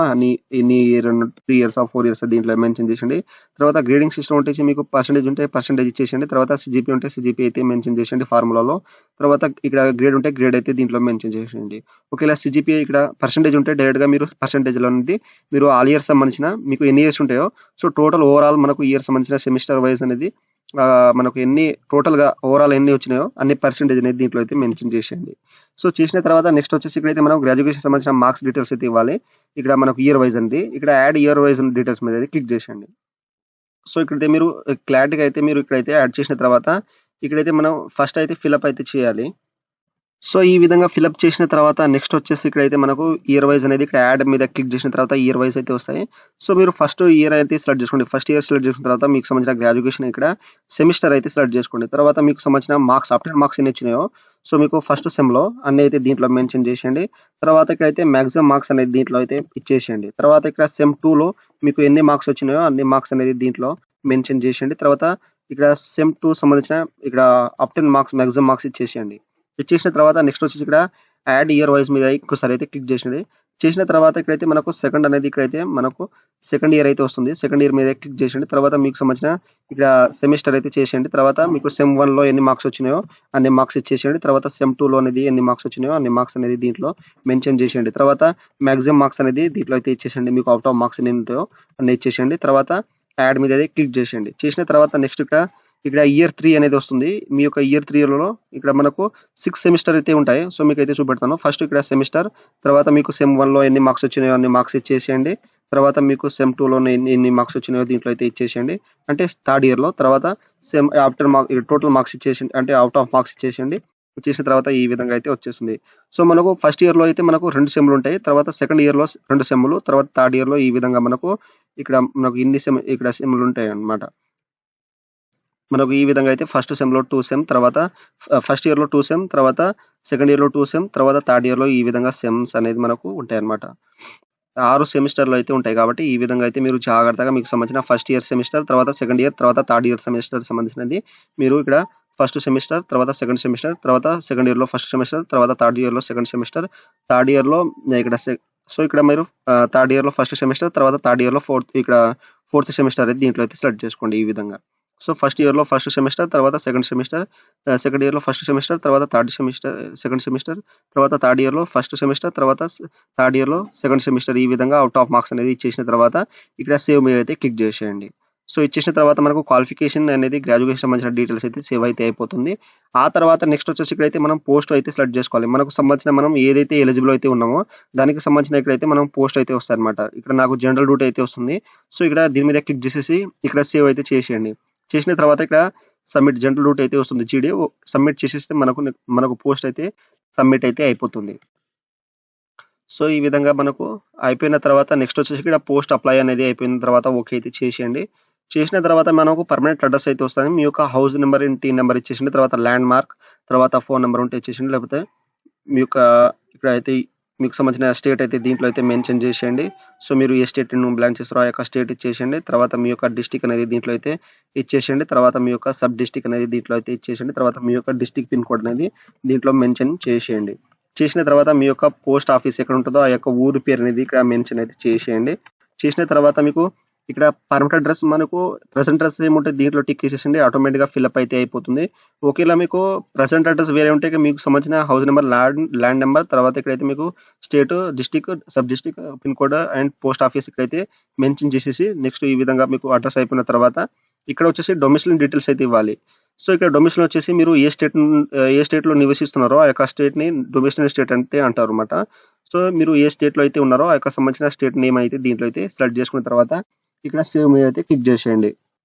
ఎన్ని ఇయర్ 3 ఇయర్సా, 4 ఇయర్సా దీంట్లో మెన్షన్ చేసేయండి. తర్వాత గ్రేడింగ్ సిస్టమ్ వచ్చేసి మీకు పర్సెంటేజ్ ఉంటే పర్సెంటేజ్ ఇచ్చేసేయండి. తర్వాత సీజీపీఏ ఉంటే సీజీపీఏ అయితే మెన్షన్ చేసేయండి ఫార్ములాలో. తర్వాత ఇక్కడ గ్రేడ్ ఉంటే గ్రేడ్ అయితే దీంట్లో మెన్షన్ చేసేయండి. ఒకవేళ సీజీపీఏ ఇక్కడ పర్సెంటేజ్ ఉంటే డైరెక్ట్‌గా మీరు పర్సెంటేజ్‌లో నుండి మీరు ఆల్ ఇయర్స్ సంబంధించిన మీకు ఎన్ని ఇయర్స్ ఉంటాయో సో టోటల్ ఓవరాల్ మనకు ఇయర్ సంబంధించిన సెమిస్టర్ వైస్ అనేది మనకు ఎన్ని టోటల్‌గా ఓవరాల్ ఎన్ని వచ్చినాయో అన్ని పర్సెంటేజ్ అనేది దీంట్లో అయితే మెన్షన్ చేసేయండి. సో చేసిన తర్వాత నెక్స్ట్ వచ్చేసి ఇక్కడైతే మనం గ్రాడ్యుయేషన్ సంబంధించిన మార్క్స్ డీటెయిల్స్ అయితే ఇవ్వాలి. ఇక్కడ మనకు ఇయర్ వైస్ అండి. ఇక్కడ యాడ్ ఇయర్ వైస్ డీటెయిల్స్ మీద అయితే క్లిక్ చేసేయండి. సో ఇక్కడైతే మీరు క్లారిటీగా అయితే మీరు ఇక్కడైతే యాడ్ చేసిన తర్వాత ఇక్కడైతే మనం ఫస్ట్ అయితే ఫిలప్ అయితే చేయాలి. సో ఈ విధంగా ఫిలప్ చేసిన తర్వాత నెక్స్ట్ వచ్చేసి ఇక్కడైతే మనకు ఇయర్ వైస్ అనేది ఇక్కడ యాడ్ మీద క్లిక్ చేసిన తర్వాత ఇయర్ వైస్ అయితే వస్తాయి. సో మీరు ఫస్ట్ ఇయర్ అయితే సెలెక్ట్ చేసుకోండి. ఫస్ట్ ఇయర్ సెలెక్ట్ చేసిన తర్వాత మీకు సంబంధించిన గ్రాడ్యుయేషన్ ఇక్కడ సెమిస్టర్ అయితే సెలెక్ట్ చేసుకోండి. తర్వాత మీకు సంబంధించిన మార్క్స్ ఆఫ్టర్ మార్క్స్ ఎన్ని వచ్చినాయో సో మీకు ఫస్ట్ సెమ్‌లో అన్ని అయితే దీంట్లో మెన్షన్ చేసేయండి. తర్వాత ఇక్కడైతే మాక్సిమం మార్క్స్ అనేది దీంట్లో అయితే ఇచ్చేసేయండి. తర్వాత ఇక్కడ సెమ్ 2లో మీకు ఎన్ని మార్క్స్ వచ్చినాయో అన్ని మార్క్స్ అనేది దీంట్లో మెన్షన్ చేసేయండి. తర్వాత ఇక్కడ సెమ్ 2 సంబంధించిన ఇక్కడ up to marks maximum marks ఇచ్చేసేయండి. ఇచ్చేసిన తర్వాత నెక్స్ట్ వచ్చేసి ఇక్కడ యాడ్ ఇయర్ వైస్ మీద ఇంకోసారి అయితే క్లిక్ చేసేయండి. చేసిన తర్వాత ఇక్కడైతే మనకు సెకండ్ అనేది ఇక్కడైతే మనకు సెకండ్ ఇయర్ అయితే వస్తుంది. సెకండ్ ఇయర్ మీద క్లిక్ చేసేయండి. తర్వాత మీకు సంబంధించిన ఇక్కడ సెమిస్టర్ అయితే చేసేయండి. తర్వాత మీకు సెమ్ 1లో ఎన్ని మార్క్స్ వచ్చినాయో అన్ని మార్క్స్ ఇచ్చేసేయండి. తర్వాత సెమ్ 2లో అనేది ఎన్ని మార్క్స్ వచ్చినాయో అన్ని మార్క్స్ అనేది దీంట్లో మెన్షన్ చేసేయండి. తర్వాత మాక్సిమం మార్క్స్ అనేది దీంట్లో అయితే ఇచ్చేసేయండి. మీకు అవుట్ ఆఫ్ మార్క్స్ ఎన్ని ఉంటాయో అన్ని ఇచ్చేసేయండి. తర్వాత యాడ్ మీద అయితే క్లిక్ చేసేయండి. చేసిన తర్వాత నెక్స్ట్ ఇక్కడ ఇయర్ 3 అనేది వస్తుంది. మీ యొక్క ఇయర్ 3లో ఇక్కడ మనకు 6 సెమిస్టర్ అయితే ఉంటాయి. సో మీకైతే చూపెడతాను. ఫస్ట్ ఇక్కడ సెమిస్టర్, తర్వాత మీకు సెమ్ 1లో ఎన్ని మార్క్స్ వచ్చినాయో అన్ని మార్క్స్ ఇచ్చేసేయండి. తర్వాత మీకు సెమ్ 2లో ఎన్ని మార్క్స్ వచ్చినాయో దీంట్లో అయితే ఇచ్చేసేయండి. అంటే థర్డ్ ఇయర్‌లో. తర్వాత సెమ్ ఆఫ్టర్ టోటల్ మార్క్స్ ఇచ్చేసేయండి. అంటే అవుట్ ఆఫ్ మార్క్స్ ఇచ్చేసేయండి. ఇచ్చేసిన తర్వాత ఈ విధంగా అయితే వచ్చేస్తుంది. సో మనకు ఫస్ట్ ఇయర్‌లో అయితే మనకు 2 సెమ్‌లు ఉంటాయి. తర్వాత సెకండ్ ఇయర్‌లో 2 సెమ్‌లు, తర్వాత థర్డ్ ఇయర్‌లో ఈ విధంగా ఇక్కడ మనకు ఇన్ని సెమ్‌లు ఉంటాయన్నమాట. మనకు ఈ విధంగా అయితే ఫస్ట్ సెమ్‌లో 2 సెమ్, తర్వాత ఫస్ట్ ఇయర్‌లో 2 సెమ్, తర్వాత సెకండ్ ఇయర్‌లో 2 సెమ్, తర్వాత థర్డ్ ఇయర్‌లో ఈ విధంగా సెమ్స్ అనేది మనకు ఉంటాయన్నమాట. 6 సెమిస్టర్‌లు అయితే ఉంటాయి కాబట్టి ఈ విధంగా అయితే మీరు జాగ్రత్తగా మీకు సంబంధించిన ఫస్ట్ ఇయర్ సెమిస్టర్, తర్వాత సెకండ్ ఇయర్, తర్వాత థర్డ్ ఇయర్ సెమిస్టర్ సంబంధించినది మీరు ఇక్కడ ఫస్ట్ సెమిస్టర్, తర్వాత సెకండ్ సెమిస్టర్, తర్వాత సెకండ్ ఇయర్‌లో ఫస్ట్ సెమిస్టర్, తర్వాత థర్డ్ ఇయర్‌లో సెకండ్ సెమిస్టర్, థర్డ్ ఇయర్‌లో ఇక్కడ సో ఇక్కడ మీరు థర్డ్ ఇయర్‌లో ఫస్ట్ సెమిస్టర్, తర్వాత థర్డ్ ఇయర్‌లో ఫోర్త్ సెమిస్టర్ అయితే దీంట్లో అయితే సెలెక్ట్ చేసుకోండి ఈ విధంగా. సో ఫస్ట్ ఇయర్‌లో ఫస్ట్ సెమిస్టర్, తర్వాత సెకండ్ సెమిస్టర్, సెకండ్ ఇయర్‌లో ఫస్ట్ సెమిస్టర్, తర్వాత సెకండ్ సెమిస్టర్, తర్వాత థర్డ్ ఇయర్‌లో ఫస్ట్ సెమిస్టర్, తర్వాత థర్డ్ ఇయర్‌లో సెకండ్ సెమిస్టర్ ఈ విధంగా అవుట్ ఆఫ్ మార్క్స్ అనేది ఇచ్చేసిన తర్వాత ఇక్కడ సేవ్ మీద అయితే క్లిక్ చేసేయండి. సో ఇచ్చేసిన తర్వాత మనకు క్వాలిఫికేషన్ అనేది గ్రాడ్యుయేషన్ సంబంధించిన డీటెయిల్స్ అయితే సేవ్ అయితే అయిపోతుంది. ఆ తర్వాత నెక్స్ట్ వచ్చేసి ఇక్కడైతే మనం పోస్ట్ అయితే సెలెక్ట్ చేసుకోవాలి. మనకు సంబంధించిన మనం ఏదైతే ఎలిజిబుల్ అయితే ఉన్నామో దానికి సంబంధించిన ఇక్కడైతే మనం పోస్ట్ అయితే వస్తాయన్నమాట. ఇక్కడ నాకు జనరల్ డ్యూటీ అయితే వస్తుంది. సో ఇక్కడ దీని మీద క్లిక్ చేసేసి ఇక్కడ సేవ్ అయితే చేసేయండి. చేసిన తర్వాత ఇక్కడ సబ్మిట్ జనరల్ డ్యూటీ అయితే వస్తుంది. జీడీ సబ్మిట్ చేసేస్తే మనకు పోస్ట్ అయితే సబ్మిట్ అయితే అయిపోతుంది. సో ఈ విధంగా మనకు అయిపోయిన తర్వాత నెక్స్ట్ వచ్చేసి ఇక్కడ పోస్ట్ అప్లై అనేది అయిపోయిన తర్వాత ఓకే అయితే చేసేయండి. చేసిన తర్వాత మనకు పర్మనెంట్ అడ్రస్ అయితే వస్తుంది. మీ యొక్క హౌస్ నెంబర్, ఇంటి నెంబర్ ఇచ్చేసిండి. తర్వాత ల్యాండ్ మార్క్, తర్వాత ఫోన్ నెంబర్ ఉంటే ఇచ్చేసిండి. లేకపోతే మీ యొక్క ఇక్కడైతే మీకు సంబంధించిన స్టేట్ అయితే దీంట్లో అయితే మెన్షన్ చేసేయండి. సో మీరు ఏ స్టేట్ బిలాంగ్ చేస్తారో ఆ యొక్క స్టేట్ ఇచ్చేసేయండి. తర్వాత మీ యొక్క డిస్ట్రిక్ట్ అనేది దీంట్లో అయితే ఇచ్చేసేయండి. తర్వాత మీ యొక్క సబ్ డిస్ట్రిక్ట్ అనేది దీంట్లో అయితే ఇచ్చేసేయండి. తర్వాత మీ యొక్క డిస్ట్రిక్ట్ పిన్ కోడ్ అనేది దీంట్లో మెన్షన్ చేసేయండి. చేసిన తర్వాత మీ యొక్క పోస్ట్ ఆఫీస్ ఎక్కడ ఉంటుందో ఆ యొక్క ఊరి పేరు అనేది ఇక్కడ మెన్షన్ అయితే చేసేయండి. చేసిన తర్వాత మీకు ఇక్కడ పర్మనెంట్ అడ్రస్ మనకు ప్రెసెంట్ అడ్రస్ ఏముంటే దీంట్లో టిక్ చేసేసండి. ఆటోమేటిక్‌గా ఫిల్అప్ అయితే అయిపోతుంది. ఒకేలా మీకు ప్రెసెంట్ అడ్రస్ వేరే ఉంటే మీకు సంబంధించిన హౌస్ నెంబర్, ల్యాండ్ నెంబర్, తర్వాత ఇక్కడైతే మీకు state, district, sub district, pin code and post office ఇక్కడైతే మెన్షన్ చేసేసి నెక్స్ట్ ఈ విధంగా మీకు అడ్రస్ అయిపోయిన తర్వాత ఇక్కడ వచ్చేసి డొమిసైల్ డీటెయిల్స్ అయితే ఇవ్వాలి. సో ఇక్కడ డొమిసైల్ వచ్చేసి మీరు ఏ స్టేట్‌లో నివసిస్తున్నారో ఆ యొక్క స్టేట్‌ని డొమిసైల్ స్టేట్ అంటే అంటారన్నమాట. సో మీరు ఏ స్టేట్‌లో అయితే ఉన్నారో ఆ యొక్క సంబంధించిన స్టేట్ నేమ్ అయితే దీంట్లో అయితే సెలెక్ట్ చేసుకున్న తర్వాత ఇక్కడ సేవ్ మీద అయితే క్లిక్ చేసేయండి.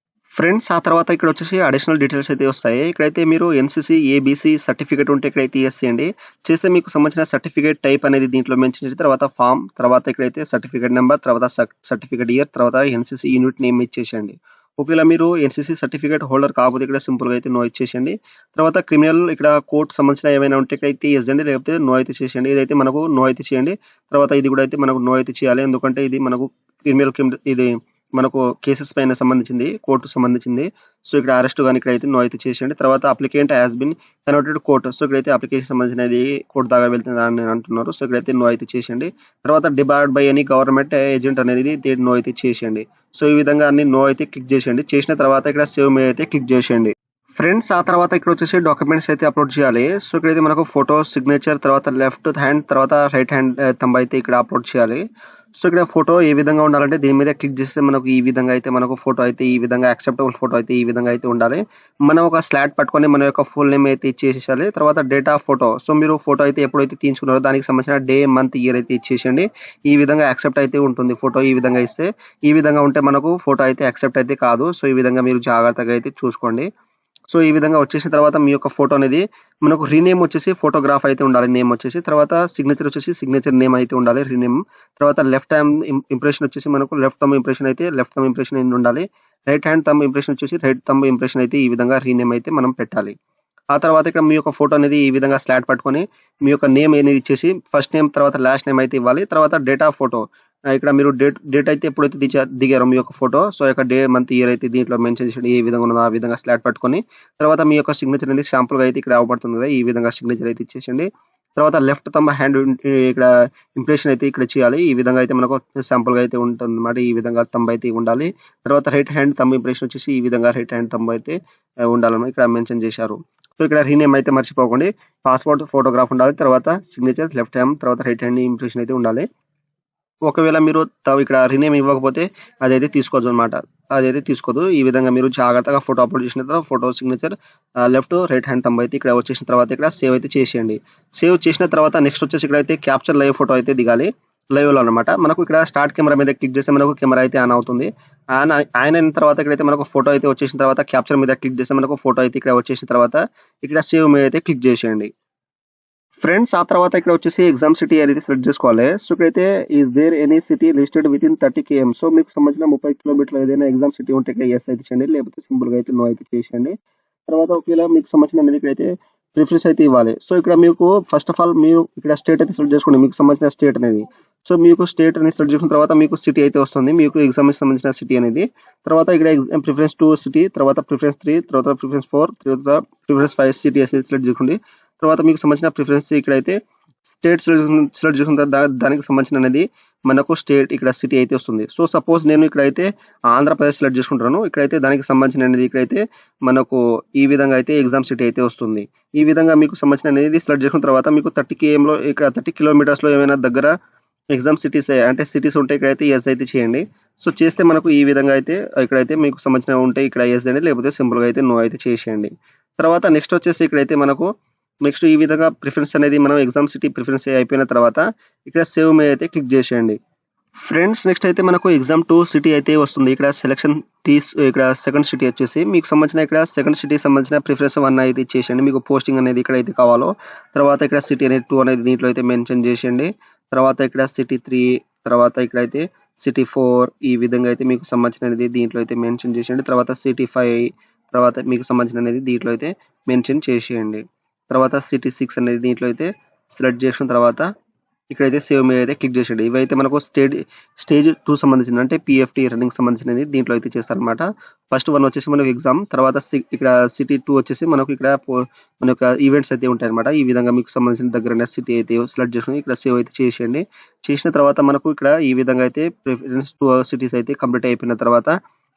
ఫ్రెండ్స్ ఆ తర్వాత ఇక్కడొచ్చేసి అడిషనల్ డీటెయిల్స్ అయితే వస్తాయి. ఇక్కడైతే మీరు ఎన్‌సీసీ, ఏబీసీ సర్టిఫికేట్ ఉంటే ఇక్కడైతే యెస్ చేయండి. చేస్తే మీకు సంబంధించిన సర్టిఫికేట్ టైప్ అనేది దీంట్లో మెన్షన్ చేసి తర్వాత ఫార్మ్, తర్వాత ఇక్కడైతే సర్టిఫికేట్ నంబర్, తర్వాత సర్టిఫికేట్ ఇయర్, తర్వాత ఎన్‌సీసీ యూనిట్ నేమ్ ఇచ్చేసేయండి. ఒకవేళ మీరు ఎన్‌సీసీ సర్టిఫికేట్ హోల్డర్ కాకపోతే ఇక్కడ సింపుల్‌గా అయితే నో ఇచ్చేసేయండి. తర్వాత క్రిమినల్ ఇక్కడ కోర్ట్ సంబంధించిన ఏమైనా ఉంటే ఇక్కడైతే యెస్ అండి. లేకపోతే నో అయితే చేసేయండి. ఇదైతే మనకు నో అయితే చేయండి. తర్వాత ఇది కూడా అయితే మనకు నో అయితే చేయాలి. ఎందుకంటే ఇది మనకు ఇది మనకు కేసెస్ పైన సంబంధించింది. కోర్ట్‌కి సంబంధించింది. సో, ఇక్కడ అరెస్ట్ గాని ఇక్కడైతే నో అయితే చేసేయండి. తర్వాత applicant has been convicted court. So, ఇక్కడైతే అప్లికేషన్ సంబంధించినది కోర్ట్ దాకా వెళ్తుందని అంటున్నారు. సో, ఇక్కడైతే నో అయితే చేసేయండి. తర్వాత debarred by any government agent అనేది నో అయితే చేసేయండి. సో, ఈ విధంగా అన్ని నో అయితే క్లిక్ చేసేయండి. చేసిన తర్వాత ఇక్కడ సేవ్ మీద అయితే క్లిక్ చేసేయండి. ఫ్రెండ్స్ ఆ తర్వాత ఇక్కడొచ్చేసి డాక్యుమెంట్స్ అయితే అప్‌లోడ్ చేయాలి. సో, ఇక్కడైతే మనకు ఫోటో, సిగ్నేచర్, తర్వాత లెఫ్ట్ హ్యాండ్, తర్వాత రైట్ హ్యాండ్ థంబ్ అయితే ఇక్కడ అప్‌లోడ్ చేయాలి. సో, ఇక్కడ ఫోటో ఏ విధంగా ఉండాలంటే దీని మీద క్లిక్ చేస్తే మనకు ఈ విధంగా అయితే మనకు ఫోటో అయితే ఈ విధంగా యాక్సెప్టబుల్ ఫోటో అయితే ఈ విధంగా అయితే ఉండాలి. మనం ఒక స్లాట్ పట్టుకొని మన యొక్క ఫుల్ నేమ్ అయితే ఇచ్చేసేయాలి. తర్వాత డేట్ ఆఫ్ ఫోటో. సో, మీరు ఫోటో అయితే ఎప్పుడైతే తీయించుకున్నారో దానికి సంబంధించిన డే, మంత్, ఇయర్ అయితే ఇచ్చేసేయండి. ఈ విధంగా యాక్సెప్ట్ అయితే ఉంటుంది. ఫోటో ఈ విధంగా ఇస్తే. ఈ విధంగా ఉంటే మనకు ఫోటో అయితే యాక్సెప్ట్ అయితే కాదు. సో, ఈ విధంగా మీరు జాగ్రత్తగా అయితే చూసుకోండి. సో, ఈ విధంగా వచ్చేసిన తర్వాత మీ యొక్క ఫోటో అనేది మనకు రీనేమ్ వచ్చేసి ఫోటోగ్రాఫ్ అయితే ఉండాలి నేమ్ వచ్చేసి. తర్వాత సిగ్నేచర్ వచ్చేసి సిగ్నేచర్ నేమ్ అయితే ఉండాలి రీనేమ్. తర్వాత లెఫ్ట్ హ్యాండ్ ఇంప్రెషన్ వచ్చేసి మనకు లెఫ్ట్ థంబ్ ఇంప్రెషన్ అయితే లెఫ్ట్ థంబ్ ఇంప్రెషన్ అనేది ఉండాలి. రైట్ హ్యాండ్ థంబ్ ఇంప్రెషన్ వచ్చేసి రైట్ థంబ్ ఇంప్రెషన్ అయితే ఈ విధంగా రీనేమ్ అయితే మనం పెట్టాలి. ఆ తర్వాత ఇక్కడ మీ యొక్క ఫోటో అనేది ఈ విధంగా స్లాట్ పట్టుకొని మీ యొక్క నేమ్ అనేది ఇచ్చేసి ఫస్ట్ నేమ్ తర్వాత లాస్ట్ నేమ్ అయితే ఇవ్వాలి. తర్వాత డేట్ ఆఫ్ ఫోటో ఇక్కడ మీరు డేట్ అయితే ఎప్పుడైతే దిగారో మీ యొక్క ఫోటో సో యొక్క డే, మంత్, ఇయర్ అయితే దీంట్లో మెన్షన్ చేసి ఏ విధంగా ఉన్నదో ఆ విధంగా స్లాట్ పట్టుకొని తర్వాత మీ యొక్క సిగ్నేచర్ అనేది శాంపుల్‌గా అయితే ఇక్కడ అవపడుతుంది కదా! ఈ విధంగా సిగ్నేచర్ అయితే ఇచ్చేసేయండి. తర్వాత లెఫ్ట్ థంబ్ హ్యాండ్ ఇక్కడ ఇంప్రెషన్ అయితే ఇక్కడ చేయాలి. ఈ విధంగా అయితే మనకు శాంపుల్‌గా అయితే ఉంటుందన్నమాట. ఈ విధంగా థంబ్ అయితే ఉండాలి. తర్వాత రైట్ హ్యాండ్ థంబ్ ఇంప్రెషన్ వచ్చేసి ఈ విధంగా రైట్ హ్యాండ్ థంబ్ అయితే ఉండాలని ఇక్కడ మెన్షన్ చేశారు. సో, ఇక్కడ రీనేమ్ అయితే మర్చిపోకండి. పాస్‌పోర్ట్ ఫోటోగ్రాఫ్ ఉండాలి. తర్వాత సిగ్నేచర్ లెఫ్ట్ హ్యాండ్ తర్వాత రైట్ హ్యాండ్ ఇంప్రెషన్ అయితే ఉండాలి. ఒకవేళ మీరు ఇక్కడ రీనేమ్ ఇవ్వకపోతే అదైతే తీసుకోదనమాట. అదైతే తీసుకోదు. ఈ విధంగా మీరు జాగ్రత్తగా ఫోటో అప్‌లోడ్ చేసిన తర్వాత photo signature left, right hand thumb అయితే ఇక్కడ వచ్చేసిన తర్వాత ఇక్కడ సేవ్ అయితే చేసేయండి. సేవ్ చేసిన తర్వాత నెక్స్ట్ వచ్చేసి ఇక్కడైతే క్యాప్చర్ లైవ్ ఫోటో అయితే దిగాలి. లైవ్‌లో అన్నమాట. మనకు ఇక్కడ స్టార్ట్ కెమెరా మీద క్లిక్ చేస్తే మనకు కెమెరా అయితే ఆన్ అవుతుంది. ఆన్ అయిన తర్వాత ఇక్కడైతే మనకు ఫోటో అయితే వచ్చేసిన తర్వాత క్యాప్చర్ మీద క్లిక్ చేస్తే మనకు ఫోటో అయితే ఇక్కడ వచ్చేసిన తర్వాత ఇక్కడ సేవ్ మీద అయితే క్లిక్ చేసేయండి. ఫ్రెండ్స్ ఆ తర్వాత ఇక్కడ వచ్చేసి ఎగ్జామ్ సిటీ అనేది సెలెక్ట్ చేసుకోవాలి. సో, ఇక్కడైతే is there any city listed within 30 KM. So, మీకు సంబంధించిన 30 కిలోమీటర్ల ఏదైనా ఎగ్జామ్ సిటీ ఉంటే ఇక్కడ యెస్ అయితే చేయండి. లేకపోతే సింపుల్‌గా అయితే నో అయితే చేసేయండి. తర్వాత ఒకవేళ మీకు సంబంధించిన అనేది ఇక్కడైతే ప్రిఫరెన్స్ అయితే ఇవ్వాలి. సో, ఇక్కడ మీకు ఫస్ట్ ఆఫ్ ఆల్ మీరు ఇక్కడ స్టేట్ అయితే సెలెక్ట్ చేసుకోండి. మీకు సంబంధించిన స్టేట్ అనేది. సో, మీకు స్టేట్ అనేది సెలెక్ట్ చేసుకున్న తర్వాత మీకు సిటీ అయితే వస్తుంది. మీకు ఎగ్జామ్‌కి సంబంధించిన సిటీ అనేది. తర్వాత ఇక్కడ ప్రిఫరెన్స్ 2 సిటీ, తర్వాత ప్రిఫరెన్స్ 3, తర్వాత ప్రిఫరెన్స్ 4, తర్వాత ప్రిఫరెన్స్ 5 సిటీ అనేది సెలెక్ట్ చేసుకోండి. తర్వాత మీకు సంబంధించిన ప్రిఫరెన్స్ ఇక్కడైతే స్టేట్ సెలెక్ట్ చేసుకున్న తర్వాత దానికి సంబంధించిన అనేది మనకు స్టేట్ ఇక్కడ సిటీ అయితే వస్తుంది. సో, సపోజ్ నేను ఇక్కడైతే ఆంధ్రప్రదేశ్ సెలెక్ట్ చేసుకుంటున్నాను. ఇక్కడైతే దానికి సంబంధించిన అనేది ఇక్కడైతే మనకు ఈ విధంగా అయితే ఎగ్జామ్ సిటీ అయితే వస్తుంది. ఈ విధంగా మీకు సంబంధించిన అనేది సెలెక్ట్ చేసుకున్న తర్వాత మీకు 30 కేఎంలో ఇక్కడ 30 కిలోమీటర్స్‌లో ఏమైనా దగ్గర ఎగ్జామ్ సిటీస్ అంటే సిటీస్ ఉంటే ఇక్కడైతే యెస్ అయితే చేయండి. సో, చేస్తే మనకు ఈ విధంగా అయితే ఇక్కడైతే మీకు సంబంధించినవి ఉంటే ఇక్కడ యెస్ అండి. లేకపోతే సింపుల్‌గా అయితే నో అయితే చేసేయండి. తర్వాత నెక్స్ట్ వచ్చేసి ఇక్కడైతే మనకు నెక్స్ట్ ఈ విధంగా ప్రిఫరెన్స్ అనేది మనం ఎగ్జామ్ సిటీ ప్రిఫరెన్స్ అయిపోయిన తర్వాత ఇక్కడ సేవ్ మీద అయితే క్లిక్ చేసేయండి. ఫ్రెండ్స్ నెక్స్ట్ అయితే మనకు ఎగ్జామ్ 2 సిటీ అయితే వస్తుంది. ఇక్కడ సెలక్షన్ ఇక్కడ సెకండ్ సిటీ వచ్చేసి మీకు సంబంధించిన ఇక్కడ సెకండ్ సిటీకి సంబంధించిన ప్రిఫరెన్స్ 1 అయితే ఇచ్చేసేయండి. మీకు పోస్టింగ్ అనేది ఇక్కడైతే కావాలో. తర్వాత ఇక్కడ సిటీ అనేది 2 అనేది దీంట్లో అయితే మెన్షన్ చేసేయండి. తర్వాత ఇక్కడ సిటీ 3 తర్వాత ఇక్కడైతే సిటీ 4 ఈ విధంగా అయితే మీకు సంబంధించినది దీంట్లో అయితే మెన్షన్ చేసేయండి. తర్వాత సిటీ 5 తర్వాత మీకు సంబంధించినది దీంట్లో అయితే మెన్షన్ చేసేయండి. తర్వాత సిటీ 6 అనేది దీంట్లో అయితే సెలెక్ట్ చేసిన తర్వాత ఇక్కడైతే సేవ్ మీద అయితే క్లిక్ చేసేయండి. ఇవైతే మనకు స్టేజ్ 2 సంబంధించింది అంటే పీఎఫ్టీ రన్నింగ్ సంబంధించినది దీంట్లో అయితే చేస్తారనమాట. ఫస్ట్ 1 వచ్చేసి మనకు ఎగ్జామ్ తర్వాత ఇక్కడ సిటీ 2 వచ్చేసి మనకు ఇక్కడ మన యొక్క ఈవెంట్స్ అయితే ఉంటాయన్నమాట. ఈ విధంగా మీకు సంబంధించిన దగ్గర సిటీ అయితే సెలెక్ట్ చేసుకొని ఇక్కడ సేవ్ అయితే చేసేయండి. చేసిన తర్వాత మనకు ఇక్కడ ఈ విధంగా అయితే ప్రిఫరెన్స్ 2 సిటీస్ అయితే కంప్లీట్ అయిపోయిన తర్వాత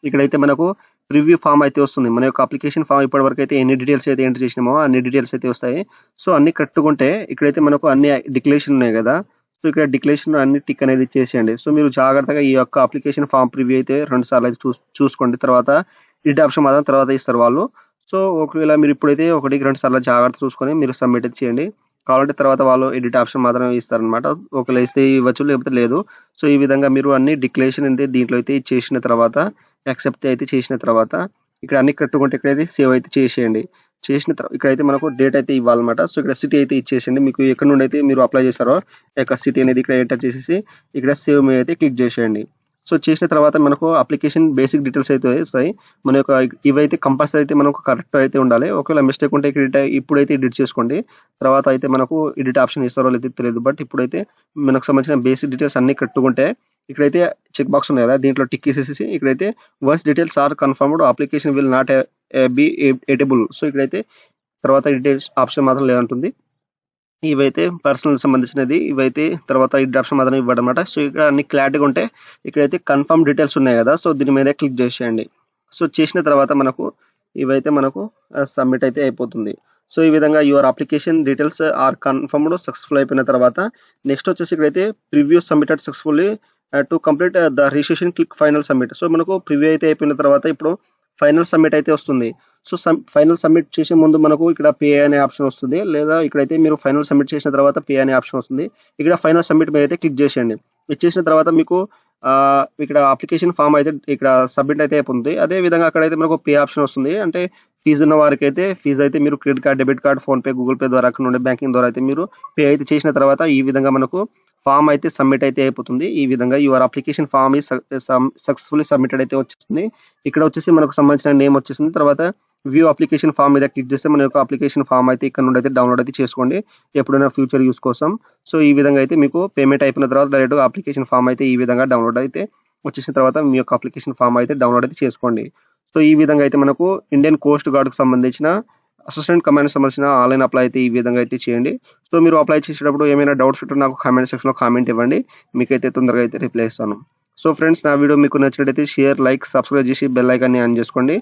ఇక్కడైతే మనకు ప్రివ్యూ ఫామ్ అయితే వస్తుంది. మన యొక్క అప్లికేషన్ ఫామ్ ఇప్పటివరకు అయితే ఎన్ని డీటెయిల్స్ అయితే ఎంటర్ చేసినామో అన్ని డీటెయిల్స్ అయితే వస్తాయి. సో, అన్ని కరెక్ట్‌గా ఉంటే ఇక్కడైతే మనకు అన్ని డిక్లరేషన్ ఉన్నాయి కదా! సో, ఇక్కడ డిక్లరేషన్ అన్ని టిక్ అనేది చేసేయండి. సో, మీరు జాగ్రత్తగా ఈ యొక్క అప్లికేషన్ ఫామ్ ప్రివ్యూ అయితే 2 సార్లు అయితే చూసుకోండి. తర్వాత ఎడిట్ ఆప్షన్ మాత్రం తర్వాత ఇస్తారు వాళ్ళు. సో, ఒకవేళ మీరు ఇప్పుడైతే 1కి 2 సార్లు జాగ్రత్తగా చూసుకొని మీరు సబ్మిట్ అయితే చేయండి. కావాలంటే తర్వాత వాళ్ళు ఎడిట్ ఆప్షన్ మాత్రమే ఇస్తారనమాట. ఒకవేళ ఇస్తే ఇవ్వచ్చు లేకపోతే లేదు. సో, ఈ విధంగా మీరు అన్ని డిక్లరేషన్ అయితే దీంట్లో అయితే ఇచ్చేసిన తర్వాత యాక్సెప్ట్ అయితే చేసిన తర్వాత ఇక్కడ అన్ని కట్టుకుంటే ఇక్కడైతే సేవ్ అయితే చేసేయండి. చేసిన ఇక్కడైతే మనకు డేట్ అయితే ఇవ్వాలన్నమాట. సో ఇక్కడ సిటీ అయితే ఇచ్చేసేయండి. మీకు ఎక్కడి నుండి అయితే మీరు అప్లై చేశారో ఆ యొక్క సిటీ అనేది ఇక్కడ ఎంటర్ చేసేసి ఇక్కడ సేవ్ మీద అయితే క్లిక్ చేసేయండి. సో చేసిన తర్వాత మనకు అప్లికేషన్ బేసిక్ డీటెయిల్స్ అయితే వస్తాయి. మన యొక్క ఇవైతే కంపల్సరీ అయితే మనకు కరెక్ట్ అయితే ఉండాలి. ఒకవేళ మిస్టేక్ ఉంటే ఇప్పుడైతే ఎడిట్ చేసుకోండి. తర్వాత అయితే మనకు ఎడిట్ ఆప్షన్ ఇస్తారో లేదో తెలియదు. బట్ ఇప్పుడైతే మనకు సంబంధించిన బేసిక్ డీటెయిల్స్ అన్ని కట్టుకుంటే ఇక్కడైతే చెక్ బాక్స్ ఉంది కదా, దీంట్లో టిక్ ఇసేసి ఇక్కడైతే once details are confirmed application will not be editable. So ఇక్కడైతే తర్వాత డీటెయిల్స్ ఆప్షన్ మాత్రం లేదంటుంది. ఇవైతే పర్సనల్ సంబంధించినది. ఇవైతే తర్వాత ఎడిట్ ఆప్షన్ మాత్రం ఇవ్వడమాట. సో ఇక్కడ అన్ని క్లారిటీగా ఉంటే ఇక్కడైతే కన్ఫర్మ్ డీటెయిల్స్ ఉన్నాయి కదా, సో దీని మీద క్లిక్ చేసేయండి. సో చేసిన తర్వాత మనకు ఇవైతే మనకు సబ్మిట్ అయితే అయిపోతుంది. సో ఈ విధంగా your application details are confirmed successful అయిపోయిన తర్వాత నెక్స్ట్ వచ్చేసి ఇక్కడైతే preview submitted successfully to complete the registration click final submit. So మనకు ప్రివ్యూ అయితే అయిపోయిన తర్వాత ఇప్పుడు ఫైనల్ సబ్మిట్ అయితే వస్తుంది. సో ఫైనల్ సబ్మిట్ చేసే ముందు మనకు ఇక్కడ పే అనే ఆప్షన్ వస్తుంది, లేదా ఇక్కడైతే మీరు ఫైనల్ సబ్మిట్ చేసిన తర్వాత పే అనే ఆప్షన్ వస్తుంది. ఇక్కడ ఫైనల్ సబ్మిట్ మీద అయితే క్లిక్ చేసేయండి. ఇచ్చేసిన తర్వాత మీకు ఇక్కడ అప్లికేషన్ ఫామ్ అయితే ఇక్కడ సబ్మిట్ అయితే అయిపోతుంది. అదే విధంగా అక్కడైతే మనకు పే ఆప్షన్ వస్తుంది. అంటే ఫీజు ఉన్న వారికి అయితే ఫీజు అయితే మీరు credit card, debit card, PhonePe, Google pay ద్వారా అక్కడ నుండి బ్యాంకింగ్ ద్వారా అయితే మీరు పే అయితే చేసిన తర్వాత ఈ విధంగా మనకు ఫామ్ అయితే సబ్మిట్ అయితే అయిపోతుంది. ఈ విధంగా యువర్ అప్లికేషన్ ఫామ్ ఈ సక్సెస్ఫుల్లీ సబ్మిటెడ్ అయితే వచ్చేస్తుంది. ఇక్కడ వచ్చేసి మనకు సంబంధించిన నేమ్ వచ్చేసింది. తర్వాత వ్యూ అప్లికేషన్ ఫామ్ మీద క్లిక్ చేస్తే మన యొక్క అప్లికేషన్ ఫామ్ అయితే ఇక్కడ నుండి అయితే డౌన్లోడ్ అయితే చేసుకోండి ఎప్పుడైనా ఫ్యూచర్ యూస్ కోసం. సో ఈ విధంగా అయితే మీకు పేమెంట్ అయిపోయిన తర్వాత డైరెక్ట్గా అప్లికేషన్ ఫామ్ అయితే ఈ విధంగా డౌన్లోడ్ అయితే వచ్చేసిన తర్వాత మీ యొక్క అప్లికేషన్ ఫామ్ అయితే డౌన్లోడ్ అయితే చేసుకోండి. సో ఈ విధంగా అయితే మనకు ఇండియన్ కోస్ట్ గార్డ్కి సంబంధించిన అసిస్టెంట్ కమాండ్ సంబంధించిన ఆన్లైన్ అప్లై అయితే ఈ విధంగా అయితే చేయండి. సో మీరు అప్లై చేసేటప్పుడు ఏమైనా డౌట్స్ ఉంటే నాకు కామెంట్ సెక్షన్లో కామెంట్ ఇవ్వండి. మీకైతే తొందరగా అయితే రిప్లై ఇస్తాను. సో ఫ్రెండ్స్, నా వీడియో మీకు నచ్చినట్లయితే షేర్, లైక్, సబ్స్క్రైబ్ చేసి బెల్ ఐకాన్ని ఆన్ చేసుకోండి.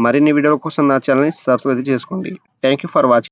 మరిన్ని వీడియోల కోసం నా ఛానల్ని సబ్స్క్రైబ్ చేసుకోండి. Thank you for watching.